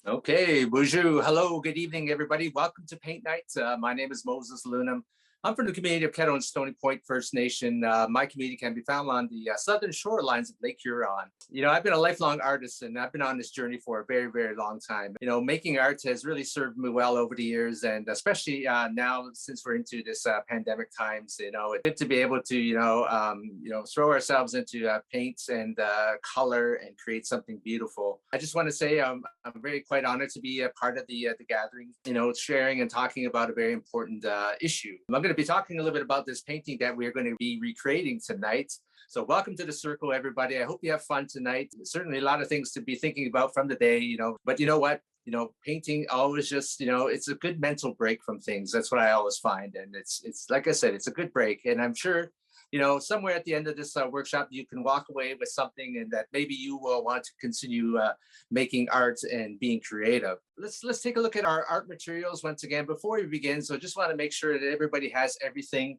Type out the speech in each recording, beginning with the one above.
Okay, bonjour. Hello, good evening, everybody. Welcome to Paint Night. My name is Moses Lunham. I'm from the community of Kettle and Stony Point First Nation. My community can be found on the southern shorelines of Lake Huron. I've been a lifelong artist and I've been on this journey for a very, very long time. Making art has really served me well over the years, and especially now since we're into this pandemic times, it's good to be able to, throw ourselves into paints and color and create something beautiful. I just want to say I'm very quite honored to be a part of the gathering, sharing and talking about a very important issue. I'm going to be talking a little bit about this painting that we're going to be recreating tonight. So welcome to the circle, everybody. I hope you have fun tonight. Certainly a lot of things to be thinking about from the day, but you know what? Painting always just, it's a good mental break from things. That's what I always find. And it's like I said, it's a good break. And I'm sure, somewhere at the end of this workshop, you can walk away with something and that maybe you will want to continue making art and being creative. Let's take a look at our art materials once again before we begin. So just want to make sure that everybody has everything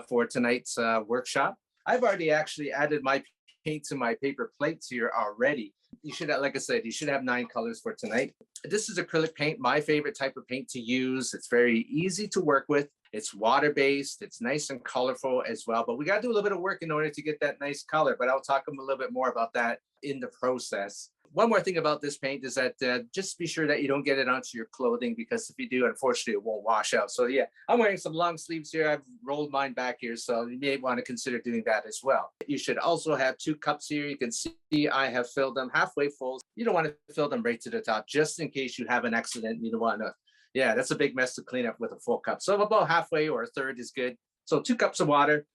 for tonight's workshop. I've already actually added my paint to my paper plates here already. You should have, like I said, you should have 9 colors for tonight. This is acrylic paint, my favorite type of paint to use. It's very easy to work with. It's water-based. It's nice and colorful as well, but we got to do a little bit of work in order to get that nice color, but I'll talk a little bit more about that in the process. One more thing about this paint is that just be sure that you don't get it onto your clothing, because if you do, unfortunately, it won't wash out. So yeah, I'm wearing some long sleeves here. I've rolled mine back here, so you may want to consider doing that as well. You should also have 2 cups here. You can see I have filled them halfway full. You don't want to fill them right to the top, just in case you have an accident. You don't want to, yeah, that's a big mess to clean up with a full cup. So about halfway or a third is good. So 2 cups of water.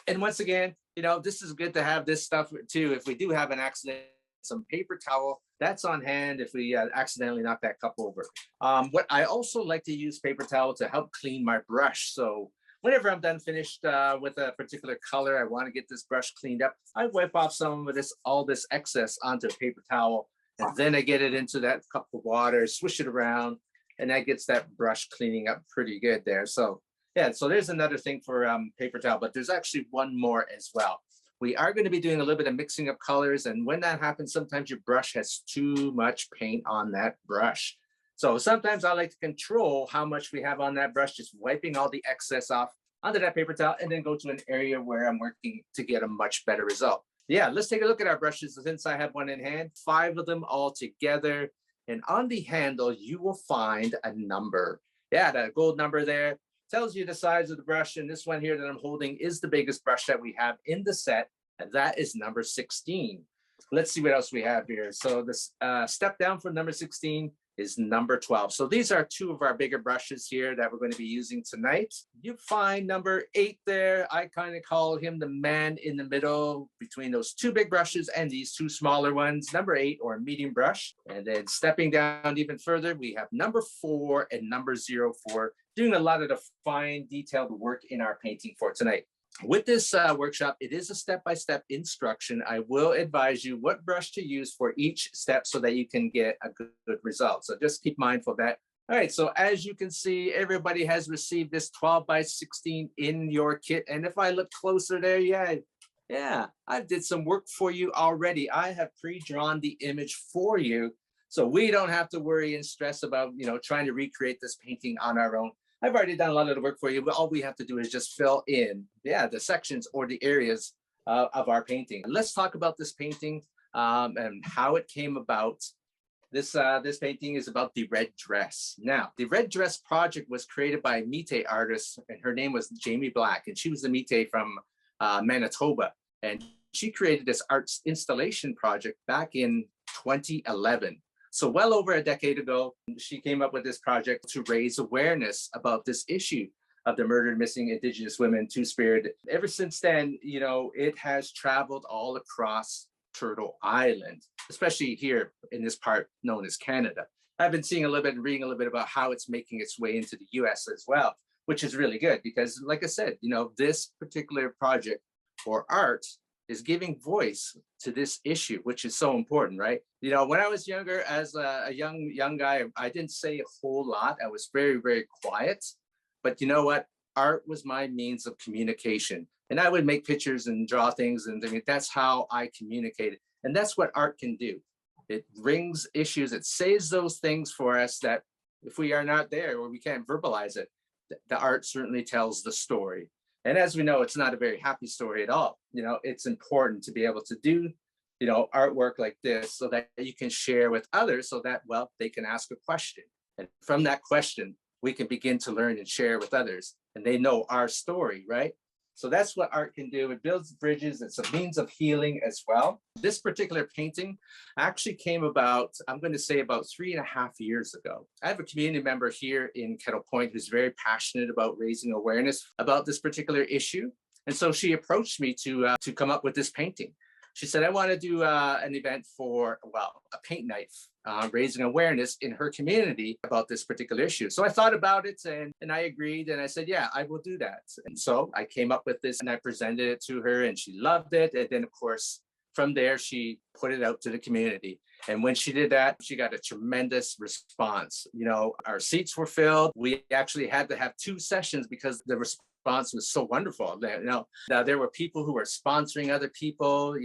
And once again, this is good to have this stuff too. If we do have an accident, some paper towel that's on hand if we accidentally knock that cup over. What I also like to use paper towel to help clean my brush. So whenever I'm done finished with a particular color, I want to get this brush cleaned up, I wipe off some of all this excess onto a paper towel, and then I get it into that cup of water, swish it around, and that gets that brush cleaning up pretty good there. So yeah, so there's another thing for paper towel, but there's actually one more as well. We are going to be doing a little bit of mixing of colors. And when that happens, sometimes your brush has too much paint on that brush. So sometimes I like to control how much we have on that brush, just wiping all the excess off onto that paper towel, and then go to an area where I'm working to get a much better result. Yeah, let's take a look at our brushes. Since I have one in hand, 5 of them all together. And on the handle, you will find a number. Yeah, that gold number there tells you the size of the brush, and this one here that I'm holding is the biggest brush that we have in the set, and that is number 16. Let's see what else we have here. So this step down from number 16 is number 12. So these are 2 of our bigger brushes here that we're going to be using tonight. You find number 8 there. I kind of call him the man in the middle between those 2 big brushes and these 2 smaller ones, number 8 or medium brush. And then stepping down even further, we have number 4 and number 04, doing a lot of the fine detailed work in our painting for tonight. With this workshop, it is a step-by-step instruction. I will advise you what brush to use for each step so that you can get a good result. So just keep mindful of that. All right, so as you can see, everybody has received this 12 by 16 in your kit. And if I look closer there, yeah, I did some work for you already. I have pre-drawn the image for you, so we don't have to worry and stress about, trying to recreate this painting on our own. I've already done a lot of the work for you, but all we have to do is just fill in, the sections or the areas of our painting. Let's talk about this painting and how it came about. This painting is about the red dress. Now, the red dress project was created by a Métis artist, and her name was Jamie Black, and she was a Métis from Manitoba, and she created this arts installation project back in 2011. So well over a decade ago, she came up with this project to raise awareness about this issue of the murdered, missing Indigenous women, Two-Spirit. Ever since then, it has traveled all across Turtle Island, especially here in this part known as Canada. I've been seeing a little bit and reading a little bit about how it's making its way into the US as well, which is really good because, like I said, this particular project for art is giving voice to this issue, which is so important, right? When I was younger, as a young guy, I didn't say a whole lot. I was very, very quiet. But you know what? Art was my means of communication. And I would make pictures and draw things, and that's how I communicated. And that's what art can do. It rings issues. It says those things for us that if we are not there or we can't verbalize it, the art certainly tells the story. And as we know, it's not a very happy story at all. It's important to be able to do, artwork like this so that you can share with others so that, well, they can ask a question. And from that question, we can begin to learn and share with others and they know our story, right? So that's what art can do. It builds bridges. It's a means of healing as well. This particular painting actually came about, I'm going to say about 3.5 years ago. I have a community member here in Kettle Point who's very passionate about raising awareness about this particular issue. And so she approached me to come up with this painting. She said, I want to do an event for, well, a paint night, raising awareness in her community about this particular issue. So I thought about it and I agreed and I said, yeah, I will do that. And so I came up with this and I presented it to her and she loved it. And then of course, from there, she put it out to the community. And when she did that, she got a tremendous response. Our seats were filled. We actually had to have 2 sessions because the response was so wonderful. There were people who were sponsoring other people.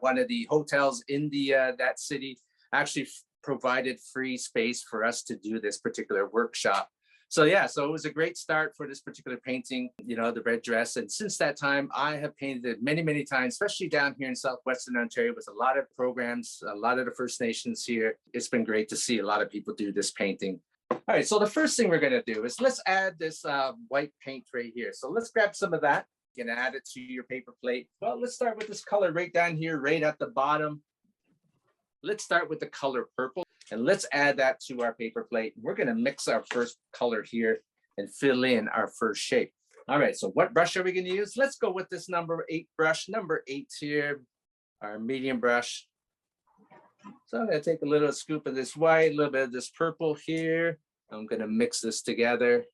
One of the hotels in that city actually provided free space for us to do this particular workshop. So it was a great start for this particular painting, the red dress. And since that time, I have painted it many, many times, especially down here in Southwestern Ontario with a lot of programs, a lot of the First Nations here. It's been great to see a lot of people do this painting. All right, so the first thing we're going to do is let's add this white paint right here. So let's grab some of that. You can add it to your paper plate. Well, let's start with this color right down here, right at the bottom. Let's start with the color purple and let's add that to our paper plate. We're going to mix our first color here and fill in our first shape. All right, so what brush are we going to use? Let's go with this number 8 brush, number 8 here, our medium brush. So I'm going to take a little scoop of this white, a little bit of this purple here. I'm going to mix this together.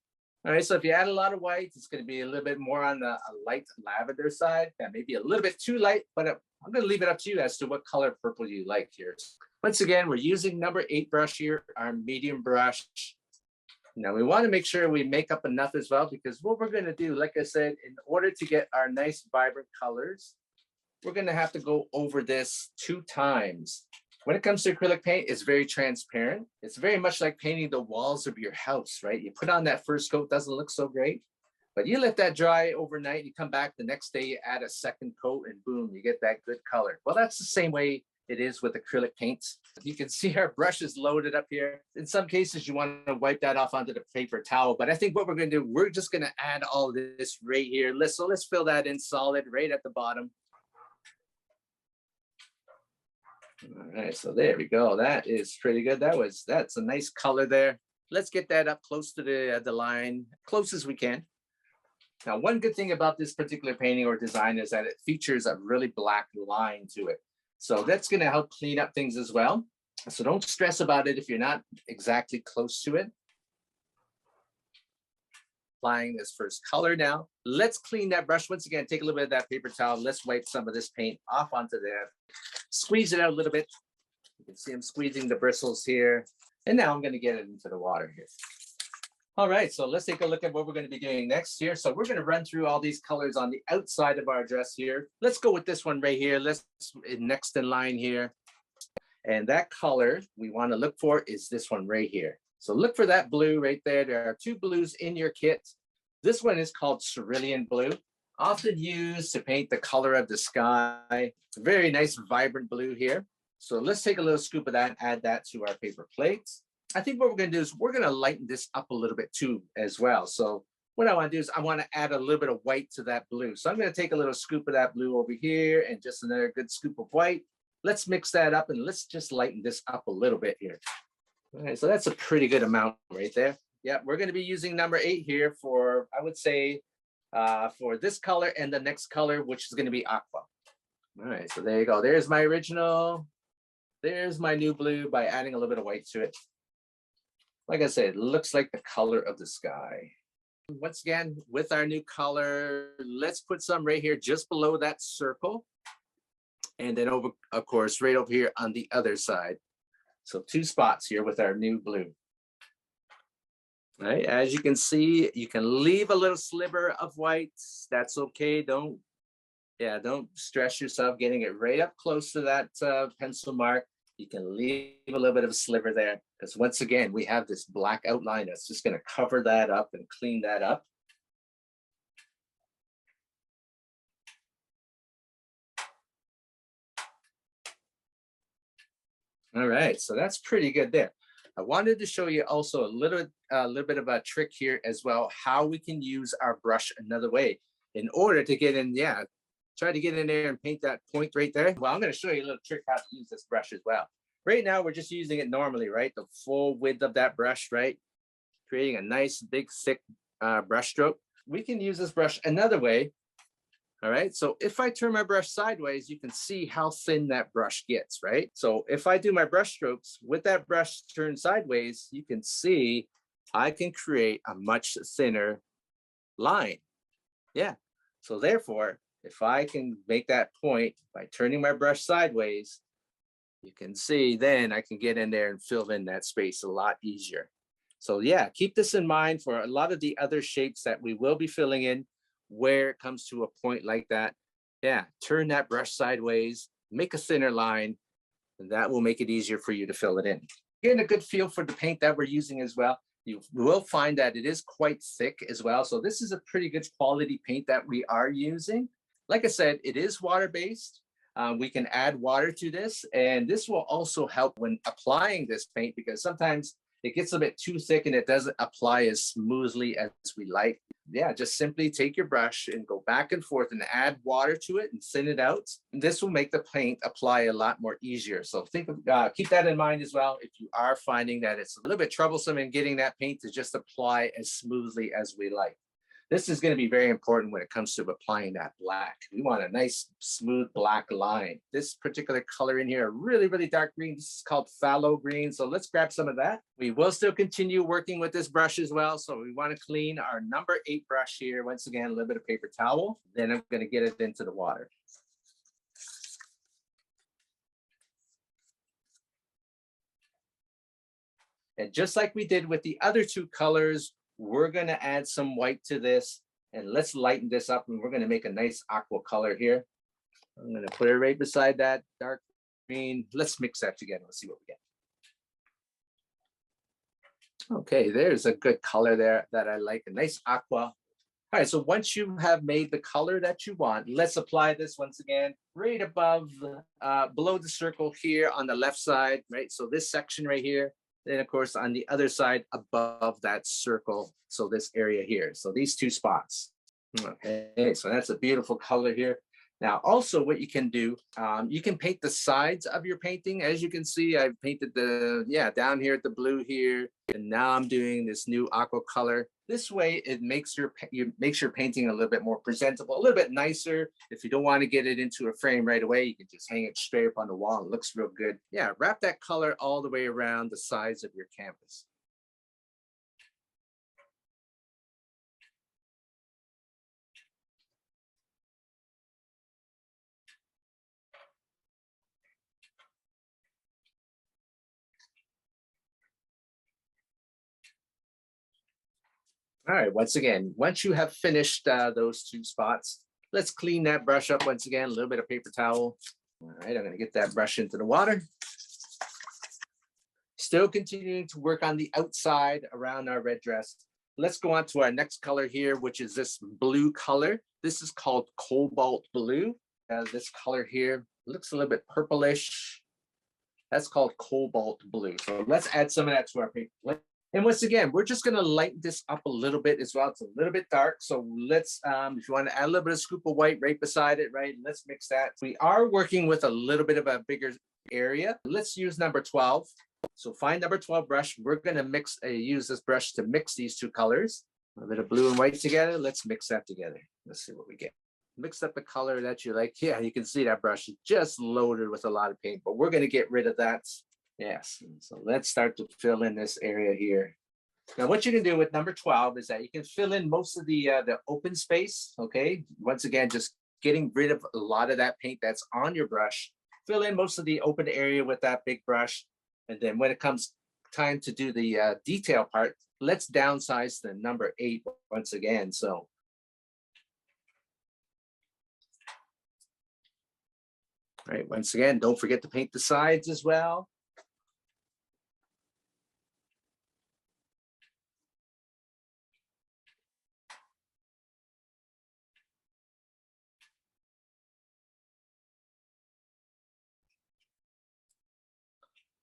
All right, so if you add a lot of white, it's going to be a little bit more on the light lavender side. That may be a little bit too light, but I'm going to leave it up to you as to what color purple you like here. Once again, we're using number 8 brush here, our medium brush. Now we want to make sure we make up enough as well, because what we're going to do, like I said, in order to get our nice vibrant colors, we're going to have to go over this 2 times. When it comes to acrylic paint, it's very transparent. It's very much like painting the walls of your house, right? You put on that first coat, doesn't look so great, but you let that dry overnight, you come back the next day, you add a second coat and boom, you get that good color. Well, that's the same way it is with acrylic paints. You can see our brush is loaded up here. In some cases, you want to wipe that off onto the paper towel, but I think what we're going to do, we're just going to add all this right here. So let's fill that in solid right at the bottom. All right, so there we go. That is pretty good. That's a nice color there. Let's get that up close to the line, close as we can. Now, one good thing about this particular painting or design is that it features a really black line to it. So that's going to help clean up things as well. So don't stress about it if you're not exactly close to it. Applying this first color now. Let's clean that brush. Once again, take a little bit of that paper towel. Let's wipe some of this paint off onto there. Squeeze it out a little bit. You can see I'm squeezing the bristles here. And now I'm going to get it into the water here. All right, so let's take a look at what we're going to be doing next here. So we're going to run through all these colors on the outside of our dress here. Let's go with this one right here. Let's next in line here. And that color we want to look for is this one right here. So look for that blue right there. There are 2 blues in your kit. This one is called cerulean blue, often used to paint the color of the sky. It's a very nice, vibrant blue here. So let's take a little scoop of that and add that to our paper plates. I think what we're going to do is we're going to lighten this up a little bit too as well. So what I want to do is I want to add a little bit of white to that blue. So I'm going to take a little scoop of that blue over here and just another good scoop of white. Let's mix that up and let's just lighten this up a little bit here. All right, so that's a pretty good amount right there. Yeah, we're going to be using number 8 here for, I would say, for this color and the next color, which is going to be aqua. All right, so there you go. There's my original. There's my new blue by adding a little bit of white to it. Like I said, it looks like the color of the sky. Once again, with our new color, let's put some right here just below that circle. And then over, of course, right over here on the other side. So 2 spots here with our new blue. All right, as you can see, you can leave a little sliver of white. That's okay. Don't stress yourself getting it right up close to that pencil mark. You can leave a little bit of a sliver there because once again, we have this black outline that's just going to cover that up and clean that up. All right, so that's pretty good there. I wanted to show you also a little bit of a trick here as well, how we can use our brush another way in order to get in, try to get in there and paint that point right there. Well, I'm going to show you a little trick how to use this brush as well. Right now, we're just using it normally, right? The full width of that brush, right? Creating a nice, big, thick brush stroke. We can use this brush another way. All right, so if I turn my brush sideways, you can see how thin that brush gets, right? So if I do my brush strokes with that brush turned sideways, you can see I can create a much thinner line. Yeah, so therefore, if I can make that point by turning my brush sideways, you can see then I can get in there and fill in that space a lot easier. So yeah, keep this in mind for a lot of the other shapes that we will be filling in where it comes to a point like that. Yeah, turn that brush sideways, make a thinner line, and that will make it easier for you to fill it in. Getting a good feel for the paint that we're using as well. You will find that it is quite thick as well. So this is a pretty good quality paint that we are using. Like I said, it is water-based. We can add water to this, and this will also help when applying this paint because sometimes it gets a bit too thick and it doesn't apply as smoothly as we like. Yeah, just simply take your brush and go back and forth and add water to it and thin it out. This will make the paint apply a lot more easier. So keep that in mind as well if you are finding that it's a little bit troublesome in getting that paint to just apply as smoothly as we like. This is going to be very important when it comes to applying that black. We want a nice, smooth black line. This particular color in here, really, really dark green, this is called phthalo green. So let's grab some of that. We will still continue working with this brush as well. So we want to clean our number 8 brush here. Once again, a little bit of paper towel. Then I'm going to get it into the water. And just like we did with the other 2 colors, we're going to add some white to this and let's lighten this up and we're going to make a nice aqua color here. I'm going to put it right beside that dark green. Let's mix that together. Let's see what we get. Okay, there's a good color there that I like, a nice aqua. All right, so once you have made the color that you want, let's apply this once again right above, below the circle here on the left side, right? So this section right here. Then, of course, on the other side above that circle, so this area here. So these 2 spots. Okay, so that's a beautiful color here. Now, also what you can do, you can paint the sides of your painting. As you can see, I've painted down here at the blue here. And now I'm doing this new aqua color. This way, it makes your painting a little bit more presentable, a little bit nicer. If you don't want to get it into a frame right away, you can just hang it straight up on the wall. It looks real good. Yeah, wrap that color all the way around the sides of your canvas. All right, once again, once you have finished those 2 spots, let's clean that brush up once again, a little bit of paper towel. All right, I'm gonna get that brush into the water. Still continuing to work on the outside around our red dress. Let's go on to our next color here, which is this blue color. This is called cobalt blue. This color here looks a little bit purplish. That's called cobalt blue. So let's add some of that to our paper. And once again, we're just going to lighten this up a little bit as well. It's a little bit dark. So let's, if you want to add a little bit of scoop of white right beside it, right? Let's mix that. We are working with a little bit of a bigger area. Let's use number 12. So find number 12 brush. We're going to use this brush to mix these 2 colors. A bit of blue and white together. Let's mix that together. Let's see what we get. Mix up the color that you like. Yeah, you can see that brush is just loaded with a lot of paint, but we're going to get rid of that. Yes, so let's start to fill in this area here. Now, what you can do with number 12 is that you can fill in most of the open space, okay? Once again, just getting rid of a lot of that paint that's on your brush. Fill in most of the open area with that big brush. And then when it comes time to do the detail part, let's downsize the number 8 once again. So. All right, once again, don't forget to paint the sides as well.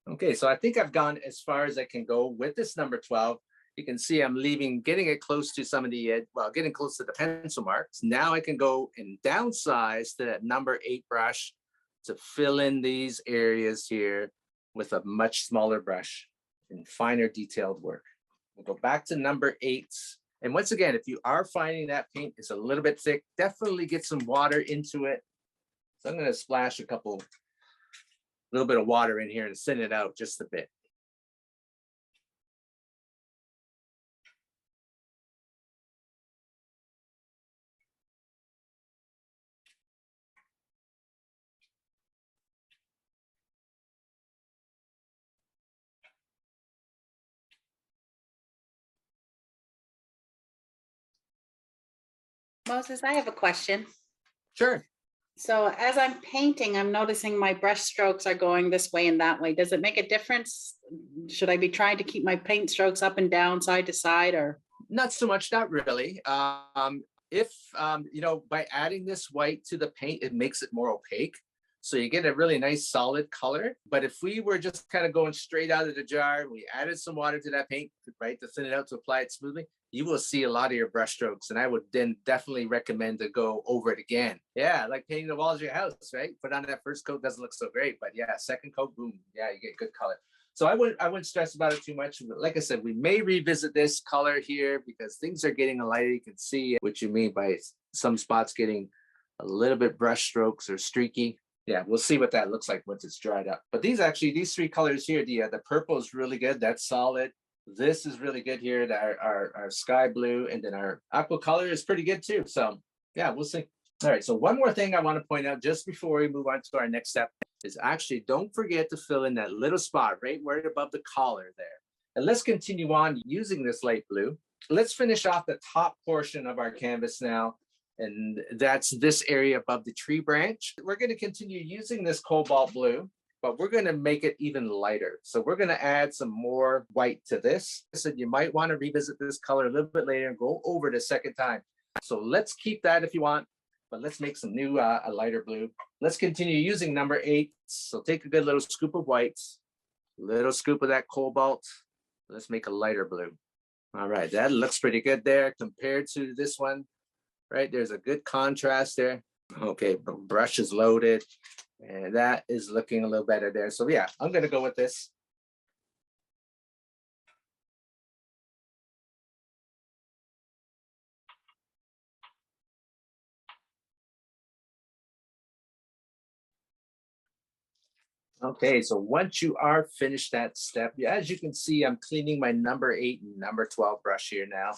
Okay, so I think I've gone as far as I can go with this number 12. You can see I'm getting it close to some of the, getting close to the pencil marks. Now I can go and downsize to that number 8 brush to fill in these areas here with a much smaller brush and finer detailed work. We'll go back to number 8. And once again, if you are finding that paint is a little bit thick, definitely get some water into it. So I'm going to splash a little bit of water in here and thin it out just a bit. Moses, I have a question. Sure. So as I'm painting, I'm noticing my brush strokes are going this way and that way. Does it make a difference? Should I be trying to keep my paint strokes up and down, side to side, or? Not so much, not really. If, by adding this white to the paint, it makes it more opaque. So you get a really nice solid color. But if we were just kind of going straight out of the jar, we added some water to that paint, right, to thin it out, to apply it smoothly, you will see a lot of your brush strokes. And I would then definitely recommend to go over it again. Yeah, like painting the walls of your house, right? Put on that first coat, doesn't look so great. But yeah, second coat, boom, yeah, you get good color. So I wouldn't stress about it too much. Like I said, we may revisit this color here because things are getting a lighter. You can see what you mean by some spots getting a little bit brush strokes or streaky. Yeah, we'll see what that looks like once it's dried up. But these 3 colors here, the purple is really good. That's solid. This is really good here. Our sky blue, and then our aqua color is pretty good too. So yeah, we'll see. All right, so one more thing I want to point out just before we move on to our next step is actually don't forget to fill in that little spot right above the collar there. And let's continue on using this light blue. Let's finish off the top portion of our canvas now. And that's this area above the tree branch. We're going to continue using this cobalt blue, but we're going to make it even lighter. So we're going to add some more white to this. I said you might want to revisit this color a little bit later and go over it a second time. So let's keep that if you want, but let's make some new a lighter blue. Let's continue using number 8. So take a good little scoop of white, little scoop of that cobalt. Let's make a lighter blue. All right, that looks pretty good there compared to this one. Right, there's a good contrast there. Okay, brush is loaded, and that is looking a little better there. So yeah, I'm gonna go with this. Okay, so once you are finished that step, as you can see, I'm cleaning my number 8 and number 12 brush here now.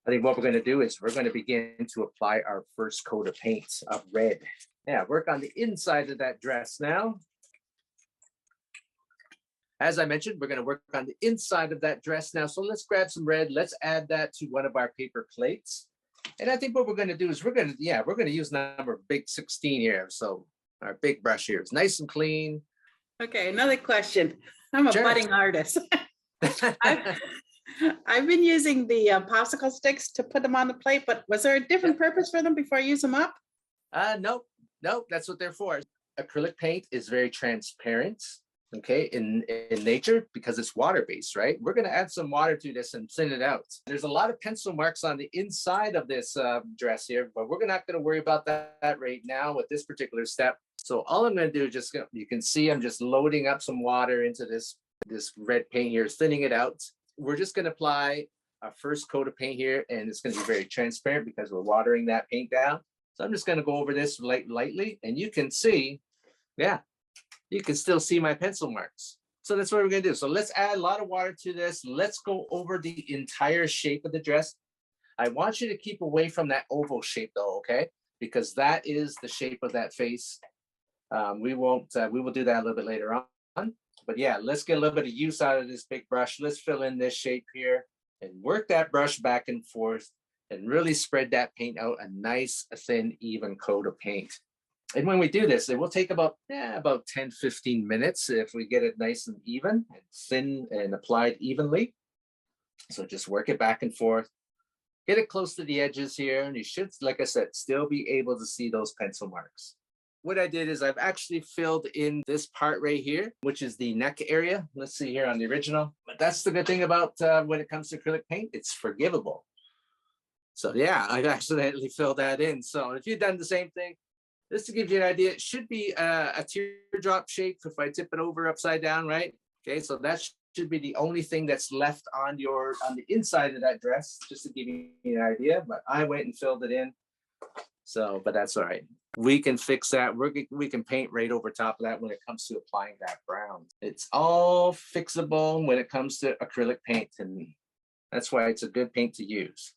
I think what we're going to do is we're going to begin to apply our first coat of paint of red. Yeah, work on the inside of that dress now. As I mentioned, we're going to work on the inside of that dress now. So let's grab some red. Let's add that to one of our paper plates. And I think what we're going to do is we're going to use number big 16 here. So our big brush here is nice and clean. Okay, another question. I'm a budding artist. I've been using the popsicle sticks to put them on the plate, but was there a different purpose for them before I use them up? Nope, that's what they're for. Acrylic paint is very transparent, okay, in nature because it's water-based, right? We're going to add some water to this and thin it out. There's a lot of pencil marks on the inside of this dress here, but we're not going to worry about that right now with this particular step. So all I'm going to do is you can see I'm just loading up some water into this red paint here, thinning it out. We're just going to apply our first coat of paint here, and it's going to be very transparent because we're watering that paint down. So I'm just going to go over this lightly, and you can see, yeah, you can still see my pencil marks. So that's what we're going to do. So let's add a lot of water to this. Let's go over the entire shape of the dress. I want you to keep away from that oval shape though, okay? Because that is the shape of that face. We will do that a little bit later on. But yeah, let's get a little bit of use out of this big brush. Let's fill in this shape here and work that brush back and forth and really spread that paint out, a nice, thin, even coat of paint. And when we do this, it will take about 10, 15 minutes if we get it nice and even and thin and applied evenly. So just work it back and forth, get it close to the edges here, and you should, like I said, still be able to see those pencil marks. What I did is I've actually filled in this part right here, which is the neck area. Let's see here on the original. But that's the good thing about when it comes to acrylic paint, it's forgivable. So yeah, I've accidentally filled that in. So if you've done the same thing, just to give you an idea, it should be a teardrop shape if I tip it over upside down, right? Okay, so that should be the only thing that's left on the inside of that dress, just to give you an idea. But I went and filled it in. So, but that's all right. We can fix that. We can paint right over top of that when it comes to applying that brown. It's all fixable when it comes to acrylic paint, and that's why it's a good paint to use.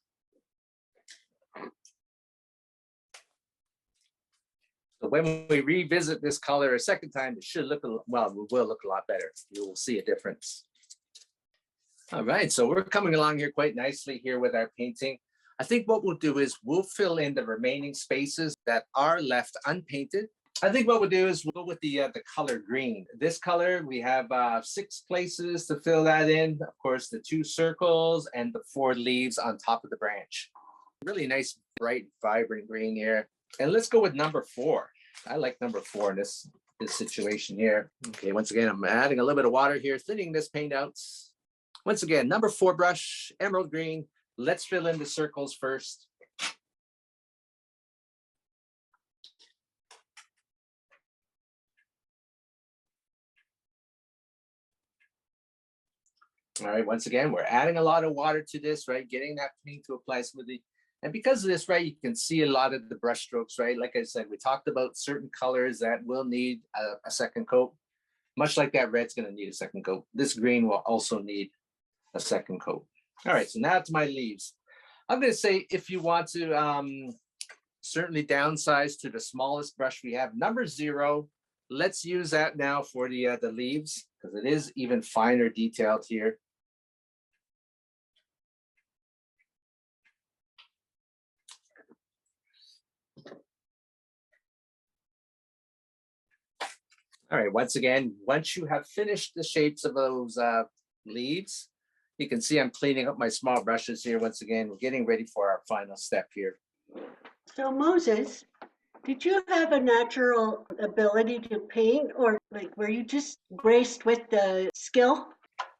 So when we revisit this color a second time, it should look, well, it will look a lot better. You will see a difference. All right, so we're coming along here quite nicely here with our painting. I think what we'll do is we'll fill in the remaining spaces that are left unpainted. I think what we'll do is we'll go with the color green. This color, we have 6 places to fill that in. Of course, the 2 circles and the 4 leaves on top of the branch. Really nice, bright, vibrant green here. And let's go with number 4. I like number 4 in this situation here. Okay, once again, I'm adding a little bit of water here, thinning this paint out. Once again, number 4 brush, emerald green. Let's fill in the circles first. All right, once again, we're adding a lot of water to this, right? Getting that paint to apply smoothly. And because of this, right, you can see a lot of the brush strokes, right? Like I said, we talked about certain colors that will need a second coat. Much like that red's gonna need a second coat. This green will also need a second coat. All right, so now to my leaves. I'm gonna say if you want to certainly downsize to the smallest brush we have, number 0, let's use that now for the leaves, because it is even finer detailed here. All right, once again, once you have finished the shapes of those leaves, you can see I'm cleaning up my small brushes here. Once again, we're getting ready for our final step here. So Moses, did you have a natural ability to paint, or like were you just graced with the skill?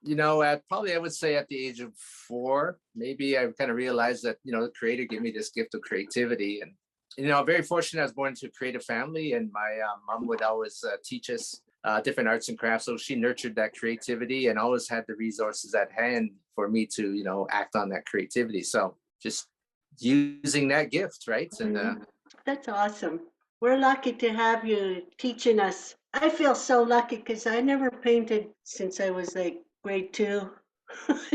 You know, probably I would say at the age of 4, maybe I kind of realized that, you know, the creator gave me this gift of creativity. And you know, I'm very fortunate I was born into a creative family, and my mom would always teach us different arts and crafts. So she nurtured that creativity and always had the resources at hand for me to, you know, act on that creativity. So just using that gift, right? And That's awesome. We're lucky to have you teaching us. I feel so lucky because I never painted since I was like grade 2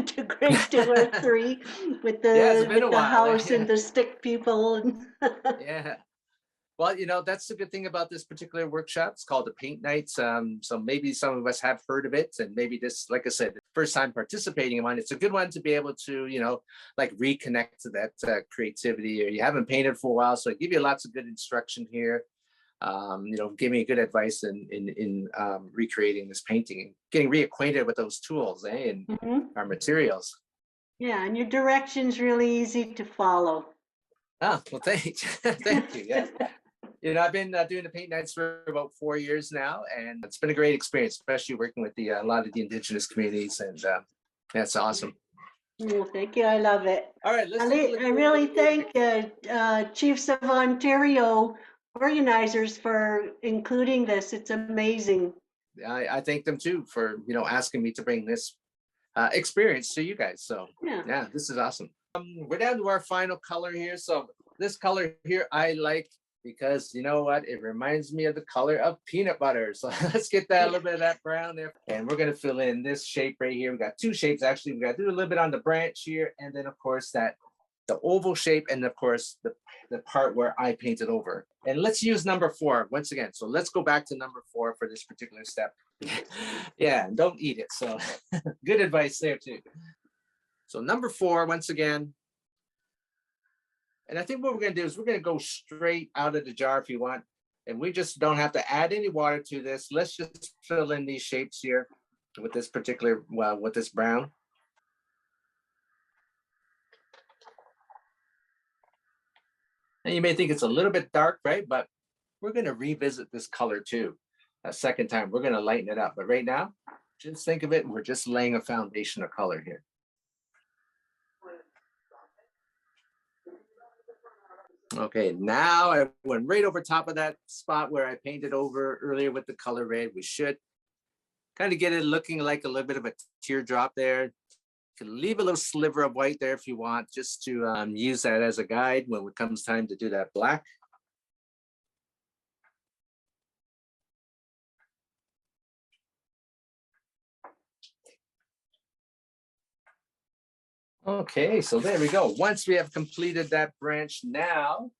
to grade 2 or 3 with yeah, it's been a the while. house Yeah. and the stick people. Yeah. Well, you know, that's the good thing about this particular workshop. It's called the Paint Nights. So maybe some of us have heard of it, and maybe this, like I said, first time participating in one. It's a good one to be able to, you know, like reconnect to that creativity, or you haven't painted for a while. So I give you lots of good instruction here. You know, give me good advice in recreating this painting and getting reacquainted with those tools, and our materials. Yeah, and your direction's really easy to follow. Ah, well, thank thank you. Yeah. You know, I've been doing the paint nights for about 4 years now, and it's been a great experience, especially working with a lot of the indigenous communities, and that's awesome. Well, thank you. I love it. All right, let's I really thank Chiefs of Ontario organizers for including this. It's amazing. I thank them too for, you know, asking me to bring this experience to you guys. So yeah, this is awesome. We're down to our final color here. So this color here I like because, you know what, it reminds me of the color of peanut butter. So let's get that a little bit of that brown there, and we're going to fill in this shape right here. We got 2 shapes actually. We got to do a little bit on the branch here, and then of course that the oval shape, and of course the part where I painted over. And let's use number 4 once again. So let's go back to number 4 for this particular step. Yeah, and don't eat it. So good advice there too. So number 4 once again. And I think what we're going to do is we're going to go straight out of the jar if you want. And we just don't have to add any water to this. Let's just fill in these shapes here with this particular, well, with this brown. And you may think it's a little bit dark, right? But we're going to revisit this color too. A second time, we're going to lighten it up. But right now, just think of it, we're just laying a foundation of color here. Okay, now I went right over top of that spot where I painted over earlier with the color red. We should kind of get it looking like a little bit of a teardrop there. You can leave a little sliver of white there if you want, just to use that as a guide when it comes time to do that black. Okay, so there we go. Once we have completed that branch now,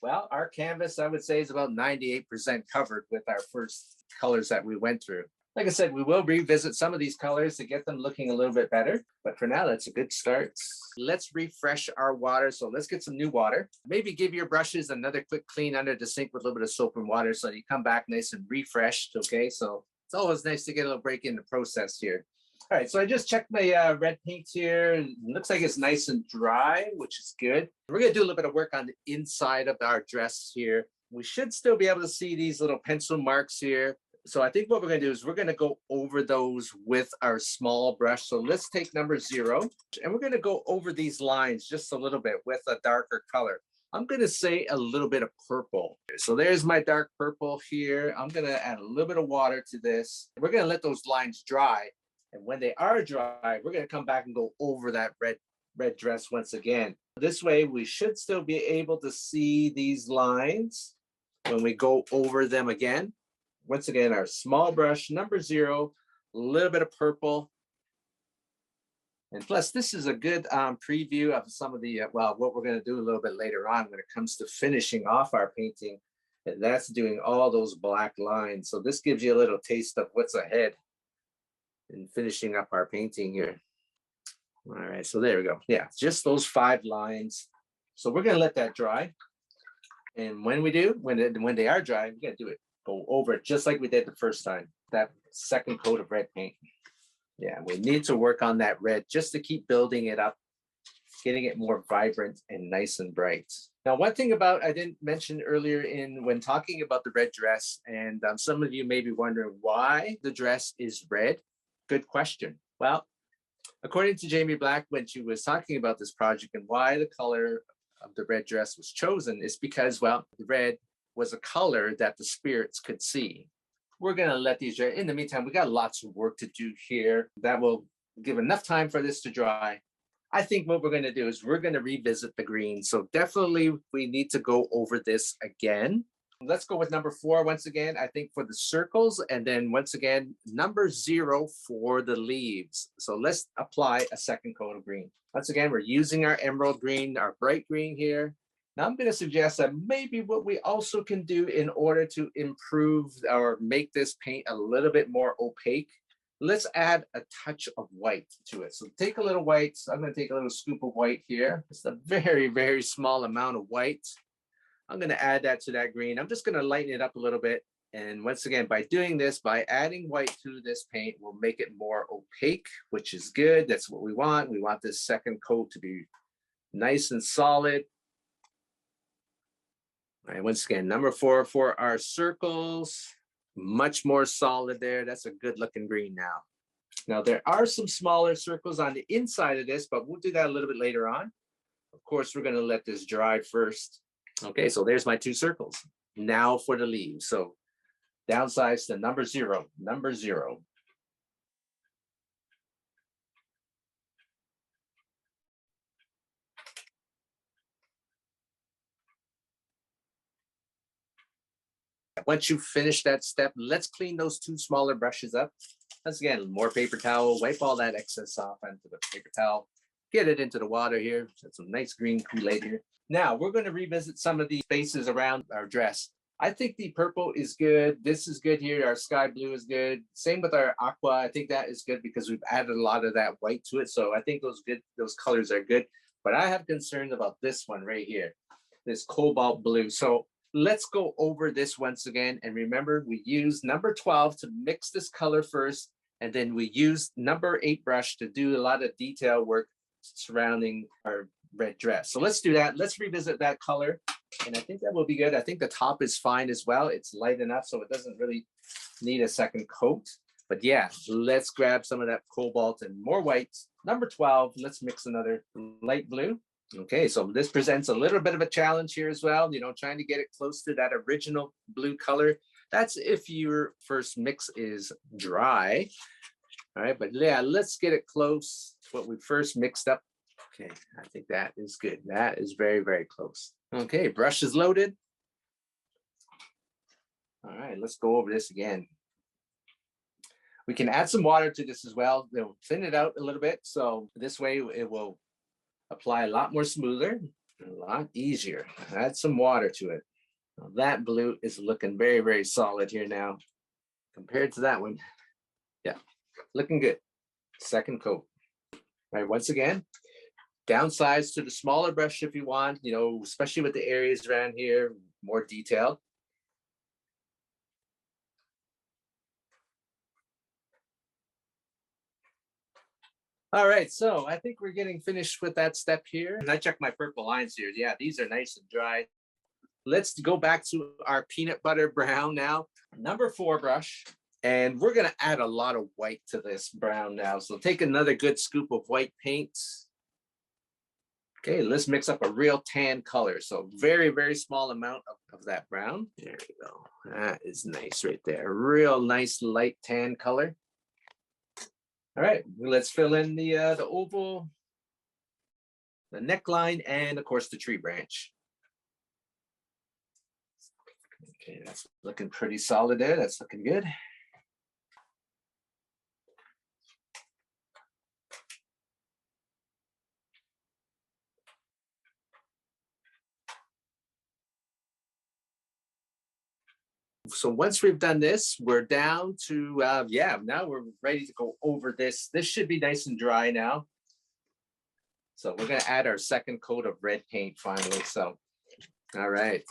well, our canvas, I would say, is about 98% covered with our first colors that we went through. Like I said, we will revisit some of these colors to get them looking a little bit better. But for now, that's a good start. Let's refresh our water. So let's get some new water. Maybe give your brushes another quick clean under the sink with a little bit of soap and water so that you come back nice and refreshed, okay? So it's always nice to get a little break in the process here. All right, so I just checked my red paint here. It looks like it's nice and dry, which is good. We're gonna do a little bit of work on the inside of our dress here. We should still be able to see these little pencil marks here. So I think what we're gonna do is we're gonna go over those with our small brush. So let's take number 0, and we're gonna go over these lines just a little bit with a darker color. I'm gonna say a little bit of purple. So there's my dark purple here. I'm gonna add a little bit of water to this. We're gonna let those lines dry. And when they are dry, we're going to come back and go over that red dress once again. This way, we should still be able to see these lines when we go over them again. Once again, our small brush, number 0, a little bit of purple. And plus, this is a good preview of some of the, well, what we're going to do a little bit later on when it comes to finishing off our painting. And that's doing all those black lines. So this gives you a little taste of what's ahead and finishing up our painting here. All right, so there we go. Yeah, just those 5 lines. So we're gonna let that dry. And when we do, when they are dry, we're gonna do it, go over it just like we did the first time, that second coat of red paint. Yeah, we need to work on that red just to keep building it up, getting it more vibrant and nice and bright. Now, one thing about, I didn't mention earlier when talking about the red dress, and some of you may be wondering why the dress is red. Good question. Well, according to Jamie Black, when she was talking about this project and why the color of the red dress was chosen, is because, well, the red was a color that the spirits could see. We're going to let these dry. In the meantime, we got lots of work to do here. That will give enough time for this to dry. I think what we're going to do is we're going to revisit the green. So definitely we need to go over this again. Let's go with number 4 once again, I think, for the circles, and then once again, number 0 for the leaves. So let's apply a second coat of green. Once again, we're using our emerald green, our bright green here. Now I'm going to suggest that maybe what we also can do in order to improve or make this paint a little bit more opaque, let's add a touch of white to it. So take a little white. So I'm going to take a little scoop of white here. It's a very, very small amount of white. I'm going to add that to that green. I'm just going to lighten it up a little bit. And once again, by doing this, by adding white to this paint, we'll make it more opaque, which is good. That's what we want. We want this second coat to be nice and solid. All right, once again, number 4 for our circles, much more solid there. That's a good looking green now. Now, there are some smaller circles on the inside of this, but we'll do that a little bit later on. Of course, we're going to let this dry first. Okay, so there's my 2 circles. Now for the leaves. So downsize to number 0, number 0. Once you finish that step, let's clean those 2 smaller brushes up. Once again, more paper towel, wipe all that excess off onto the paper towel. Get it into the water here. That's some nice green Kool-Aid here. Now we're going to revisit some of the spaces around our dress. I think the purple is good. This is good here. Our sky blue is good. Same with our aqua. I think that is good because we've added a lot of that white to it. So I think those colors are good. But I have concerns about this one right here, this cobalt blue. So let's go over this once again. And remember, we use number 12 to mix this color first. And then we use number 8 brush to do a lot of detail work surrounding our red dress. So let's do that. Let's revisit that color. And I think that will be good. I think the top is fine as well. It's light enough, so it doesn't really need a second coat. But yeah, let's grab some of that cobalt and more white. Number 12, let's mix another light blue. Okay, so this presents a little bit of a challenge here as well, you know, trying to get it close to that original blue color. That's if your first mix is dry. All right, but yeah, let's get it close to what we first mixed up. Okay, I think that is good. That is very, very close. Okay, brush is loaded. All right, let's go over this again. We can add some water to this as well. They'll thin it out a little bit. So this way it will apply a lot more smoother, a lot easier. Add some water to it. Now that blue is looking very, very solid here now compared to that one. Yeah, looking good. Second coat. All right, once again, downsize to the smaller brush if you want, you know, especially with the areas around here, more detailed. All right, so I think we're getting finished with that step here. And I checked my purple lines here. Yeah, these are nice and dry. Let's go back to our peanut butter brown now. Number 4 brush. And we're gonna add a lot of white to this brown now. So take another good scoop of white paint. Okay, let's mix up a real tan color. So very, very small amount of that brown. There we go. That is nice right there. Real nice light tan color. All right, let's fill in the oval, the neckline, and of course the tree branch. Okay, that's looking pretty solid there. That's looking good. So once we've done this, we're down to, yeah, now we're ready to go over this. This should be nice and dry now. So we're gonna add our second coat of red paint finally, so, all right.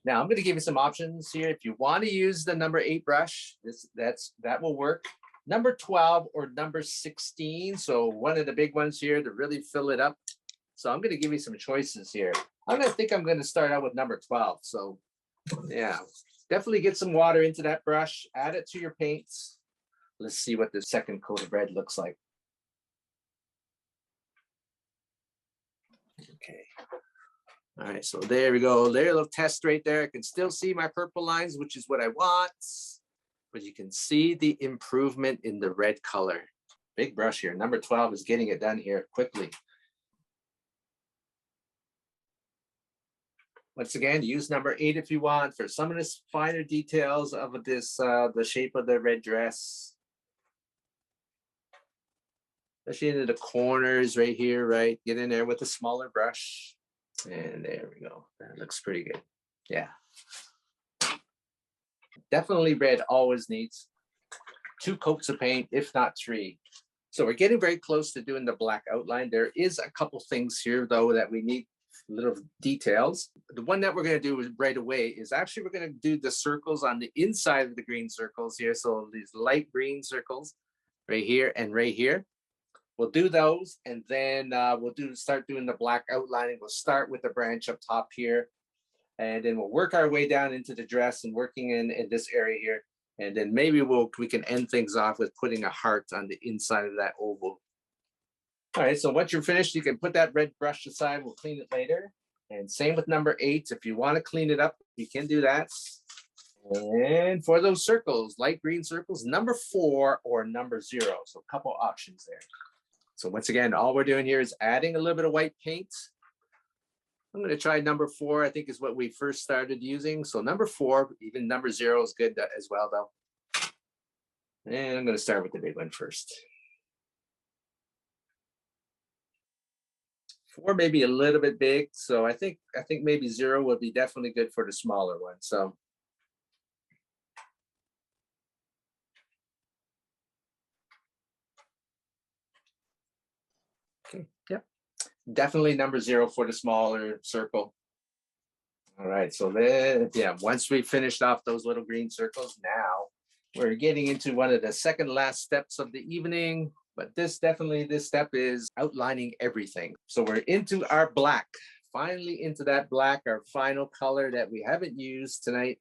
Now I'm gonna give you some options here. If you wanna use the number 8 brush, that will work. Number 12 or number 16, so one of the big ones here to really fill it up. So I'm gonna give you some choices here. I'm gonna start out with number 12, so yeah, definitely get some water into that brush, add it to your paints. Let's see what the second coat of red looks like. Okay. All right, so there we go. There, a little test right there. I can still see my purple lines, which is what I want, but you can see the improvement in the red color. Big brush here. Number 12 is getting it done here quickly. Once again, use number 8 if you want for some of the finer details of this, the shape of the red dress. Especially into the corners right here, right? Get in there with a smaller brush. And there we go. That looks pretty good. Yeah. Definitely red always needs 2 coats of paint, if not 3. So we're getting very close to doing the black outline. There is a couple things here though that we need little details. The one that we're going to do right away is actually we're going to do the circles on the inside of the green circles here. So these light green circles right here and right here. We'll do those and then we'll start doing the black outlining. We'll start with the branch up top here and then we'll work our way down into the dress and working in this area here. And then maybe we can end things off with putting a heart on the inside of that oval. All right, so once you're finished, you can put that red brush aside. We'll clean it later. And same with number 8. If you want to clean it up, you can do that. And for those circles, light green circles, number 4 or number 0. So a couple options there. So once again, all we're doing here is adding a little bit of white paint. I'm going to try number 4, I think is what we first started using. So number 4, even number 0 is good as well, though. And I'm going to start with the big one first. 4 may be a little bit big, so I think maybe 0 would be definitely good for the smaller one. So okay, yep, definitely number 0 for the smaller circle. All right, so then, yeah, once we finished off those little green circles, now we're getting into one of the second last steps of the evening. But this step is outlining everything. So we're into our black, finally into that black, our final color that we haven't used tonight.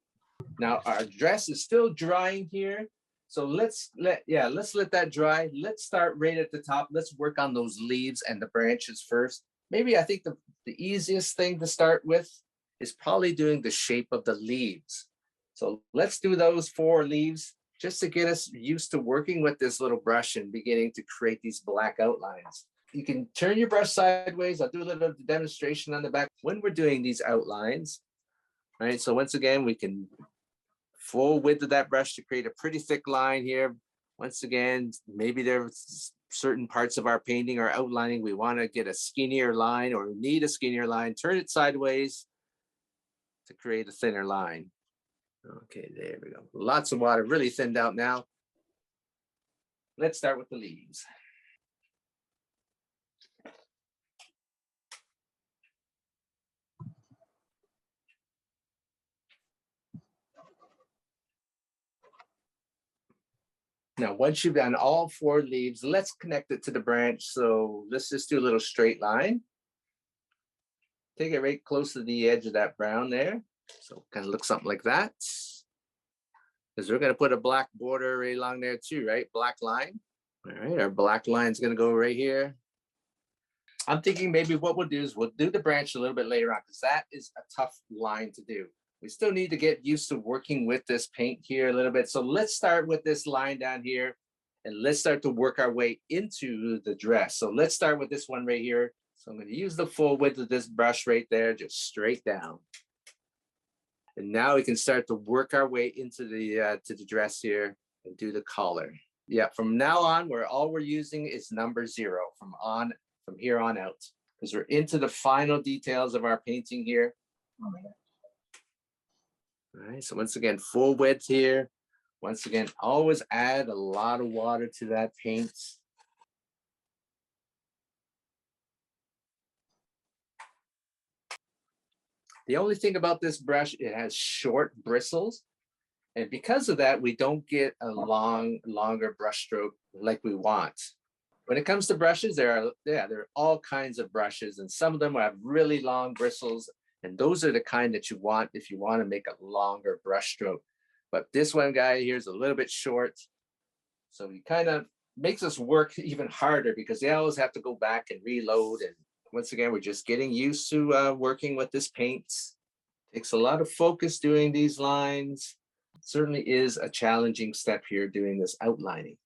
Now our dress is still drying here. So let's let that dry. Let's start right at the top. Let's work on those leaves and the branches first. Maybe I think the easiest thing to start with is probably doing the shape of the leaves. So let's do those 4 leaves just to get us used to working with this little brush and beginning to create these black outlines. You can turn your brush sideways. I'll do a little bit of demonstration on the back when we're doing these outlines. All right, so once again, we can full width of that brush to create a pretty thick line here. Once again, maybe there's certain parts of our painting or outlining we want to get a skinnier line or need a skinnier line. Turn it sideways to create a thinner line. Okay, there we go. Lots of water, really thinned out now. Let's start with the leaves. Now, once you've done all 4 leaves, let's connect it to the branch. So let's just do a little straight line. Take it right close to the edge of that brown there. So kind of look something like that. Because we're going to put a black border right along there too, right? Black line. All right, our black line is going to go right here. I'm thinking maybe what we'll do is we'll do the branch a little bit later on because that is a tough line to do. We still need to get used to working with this paint here a little bit. So let's start with this line down here and let's start to work our way into the dress. So let's start with this one right here. So I'm going to use the full width of this brush right there, just straight down. And now we can start to work our way into the to the dress here and do the collar. Yeah, from now on, all we're using is number 0 from here on out, because we're into the final details of our painting here. Oh my God. All right, so once again, full width here. Once again, always add a lot of water to that paint. The only thing about this brush, it has short bristles. And because of that, we don't get a longer brush stroke like we want. When it comes to brushes, there are all kinds of brushes, and some of them have really long bristles. And those are the kind that you want if you want to make a longer brush stroke. But this one guy here is a little bit short. So he kind of makes us work even harder because they always have to go back and reload. And once again, we're just getting used to working with this paint. Takes a lot of focus doing these lines. Certainly is a challenging step here doing this outlining.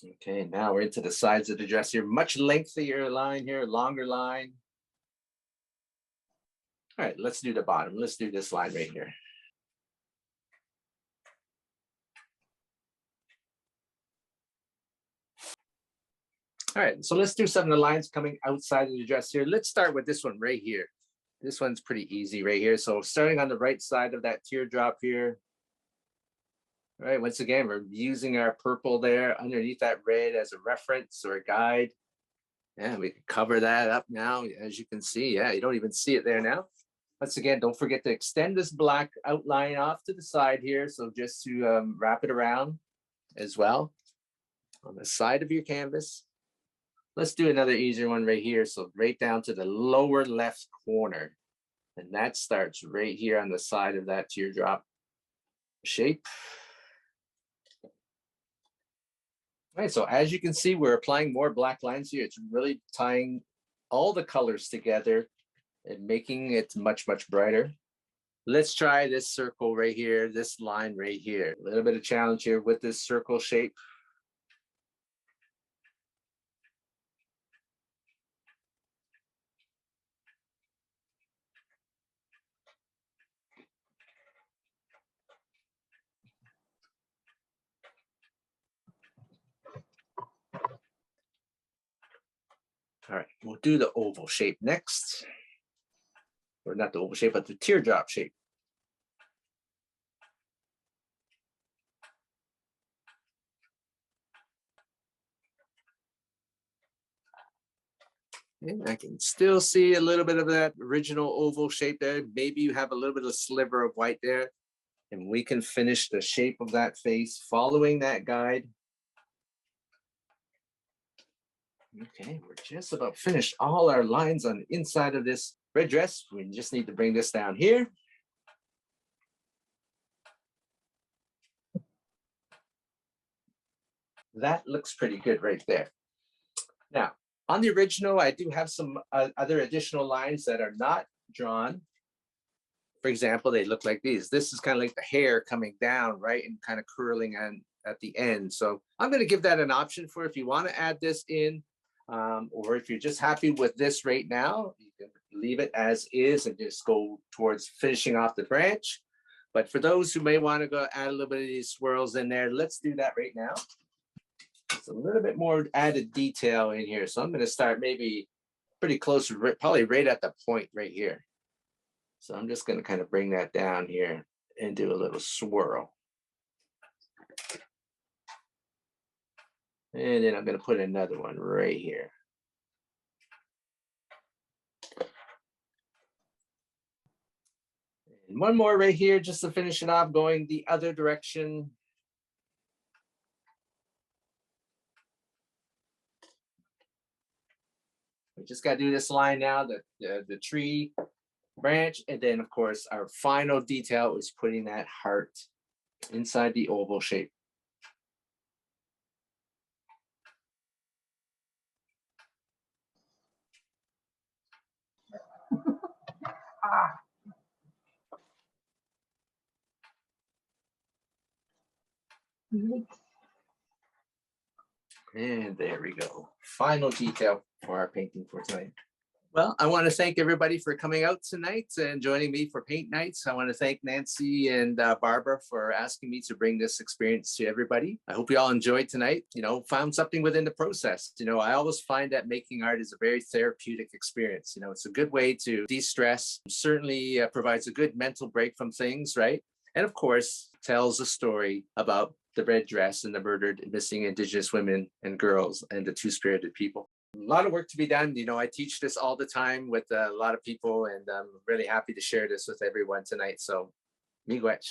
Okay, now we're into the sides of the dress here. Much lengthier line here, longer line. All right, let's do the bottom. Let's do this line right here. All right, so let's do some of the lines coming outside of the dress here. Let's start with this one right here. This one's pretty easy right here. So starting on the right side of that teardrop here. All right, once again, we're using our purple there underneath that red as a reference or a guide. Yeah, we can cover that up now, as you can see. Yeah, you don't even see it there now. Once again, don't forget to extend this black outline off to the side here. So just to wrap it around as well on the side of your canvas. Let's do another easier one right here. So right down to the lower left corner. And that starts right here on the side of that teardrop shape. All right, so as you can see, we're applying more black lines here. It's really tying all the colors together and making it much, much brighter. Let's try this circle right here, this line right here. A little bit of challenge here with this circle shape. All right, we'll do the oval shape next. Or not the oval shape, but the teardrop shape. And I can still see a little bit of that original oval shape there. Maybe you have a little bit of sliver of white there. And we can finish the shape of that face following that guide. Okay, we're just about finished all our lines on the inside of this red dress. We just need to bring this down here. That looks pretty good right there. Now, on the original, I do have some other additional lines that are not drawn. For example, they look like these. This is kind of like the hair coming down, right? And kind of curling at the end. So I'm going to give that an option for if you want to add this in, or if you're just happy with this right now, you can leave it as is and just go towards finishing off the branch. But for those who may want to go add a little bit of these swirls in there, let's do that right now. It's a little bit more added detail in here. So I'm going to start maybe pretty close, probably right at the point right here. So I'm just going to kind of bring that down here and do a little swirl. And then I'm going to put another one right here. And one more right here just to finish it off, going the other direction. We just got to do this line now, the tree branch, and then of course our final detail is putting that heart inside the oval shape. And there we go. Final detail for our painting for tonight. Well, I want to thank everybody for coming out tonight and joining me for paint nights. I want to thank Nancy and Barbara for asking me to bring this experience to everybody. I hope you all enjoyed tonight, found something within the process. I always find that making art is a very therapeutic experience. It's a good way to de-stress, certainly provides a good mental break from things, right? And of course, tells a story about the red dress and the murdered and missing Indigenous women and girls and the two-spirited people. A lot of work to be done. I teach this all the time with a lot of people, and I'm really happy to share this with everyone tonight. So, miigwech.